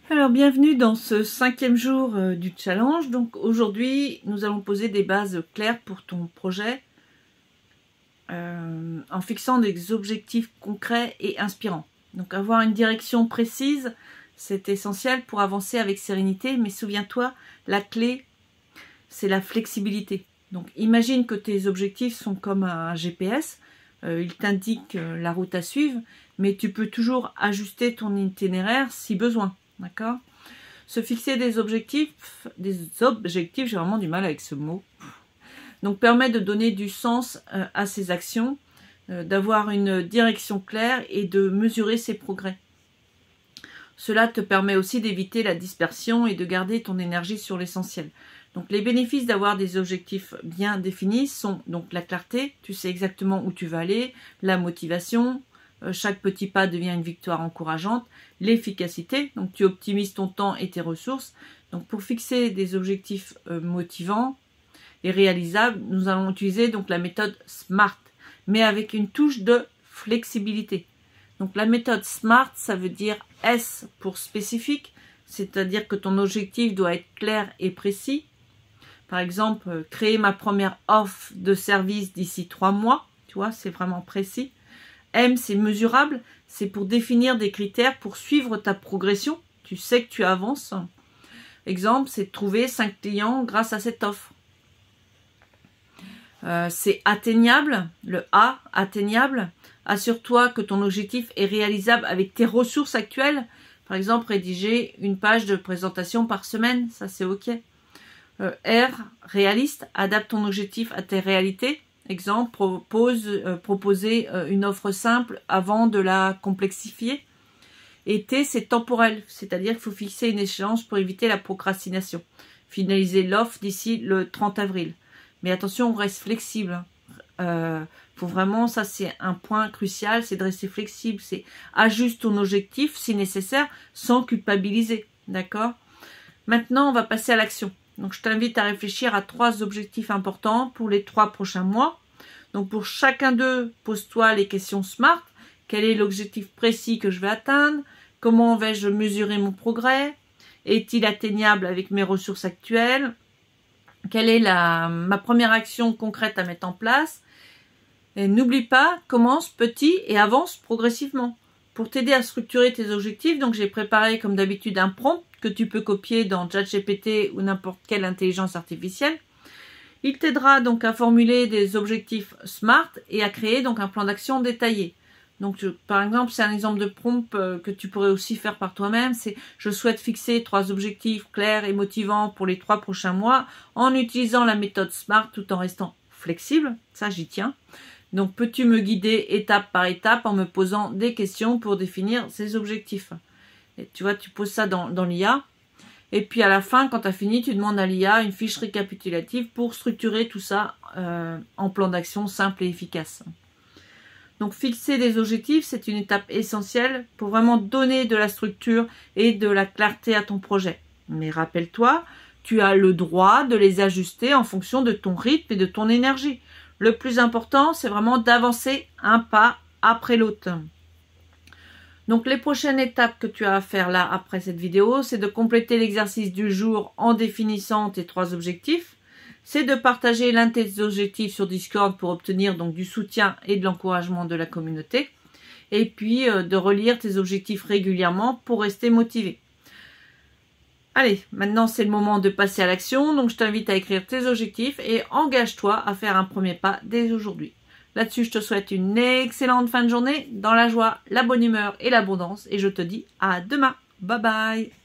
Alors bienvenue dans ce 5e jour du challenge. Donc aujourd'hui nous allons poser des bases claires pour ton projet en fixant des objectifs concrets et inspirants. Donc avoir une direction précise, c'est essentiel pour avancer avec sérénité, mais souviens-toi, la clé c'est la flexibilité. Donc imagine que tes objectifs sont comme un GPS, il t'indique la route à suivre, mais tu peux toujours ajuster ton itinéraire si besoin. D'accord? Se fixer des objectifs, j'ai vraiment du mal avec ce mot, donc permet de donner du sens à ses actions, d'avoir une direction claire et de mesurer ses progrès. Cela te permet aussi d'éviter la dispersion et de garder ton énergie sur l'essentiel. Donc les bénéfices d'avoir des objectifs bien définis sont donc la clarté, tu sais exactement où tu vas aller, la motivation, chaque petit pas devient une victoire encourageante, l'efficacité, donc tu optimises ton temps et tes ressources. Donc pour fixer des objectifs motivants et réalisables, nous allons utiliser donc la méthode SMART, mais avec une touche de flexibilité. Donc la méthode SMART, ça veut dire S pour spécifique, c'est-à-dire que ton objectif doit être clair et précis. Par exemple, créer ma première offre de service d'ici 3 mois, tu vois, c'est vraiment précis. M, c'est mesurable, c'est pour définir des critères pour suivre ta progression. Tu sais que tu avances. Exemple, c'est de trouver 5 clients grâce à cette offre. C'est atteignable, le A, atteignable. Assure-toi que ton objectif est réalisable avec tes ressources actuelles. Par exemple, rédiger une page de présentation par semaine, ça c'est OK. R, réaliste, adapte ton objectif à tes réalités. Exemple, proposer une offre simple avant de la complexifier. Et T, c'est temporel, c'est-à-dire qu'il faut fixer une échéance pour éviter la procrastination. Finaliser l'offre d'ici le 30 avril. Mais attention, on reste flexible. Faut vraiment, ça c'est un point crucial, c'est de rester flexible. C'est ajuste ton objectif si nécessaire, sans culpabiliser. D'accord? Maintenant, on va passer à l'action. Donc, je t'invite à réfléchir à 3 objectifs importants pour les 3 prochains mois. Donc, pour chacun d'eux, pose-toi les questions SMART. Quel est l'objectif précis que je vais atteindre? Comment vais-je mesurer mon progrès? Est-il atteignable avec mes ressources actuelles? Quelle est ma première action concrète à mettre en place? Et n'oublie pas, commence petit et avance progressivement. Pour t'aider à structurer tes objectifs, donc j'ai préparé comme d'habitude un prompt que tu peux copier dans ChatGPT ou n'importe quelle intelligence artificielle. Il t'aidera donc à formuler des objectifs SMART et à créer donc un plan d'action détaillé. Donc par exemple, c'est un exemple de prompt que tu pourrais aussi faire par toi-même. C'est je souhaite fixer 3 objectifs clairs et motivants pour les 3 prochains mois en utilisant la méthode SMART tout en restant flexible. Ça, j'y tiens. Donc, peux-tu me guider étape par étape en me posant des questions pour définir ces objectifs? Et tu vois, tu poses ça dans l'IA. Et puis, à la fin, quand tu as fini, tu demandes à l'IA une fiche récapitulative pour structurer tout ça en plan d'action simple et efficace. Donc, fixer des objectifs, c'est une étape essentielle pour vraiment donner de la structure et de la clarté à ton projet. Mais rappelle-toi, tu as le droit de les ajuster en fonction de ton rythme et de ton énergie. Le plus important, c'est vraiment d'avancer un pas après l'autre. Donc, les prochaines étapes que tu as à faire là, après cette vidéo, c'est de compléter l'exercice du jour en définissant tes 3 objectifs. C'est de partager l'un de tes objectifs sur Discord pour obtenir donc du soutien et de l'encouragement de la communauté. Et puis, de relire tes objectifs régulièrement pour rester motivé. Allez, maintenant c'est le moment de passer à l'action, donc je t'invite à écrire tes objectifs et engage-toi à faire un premier pas dès aujourd'hui. Là-dessus, je te souhaite une excellente fin de journée, dans la joie, la bonne humeur et l'abondance, et je te dis à demain. Bye bye!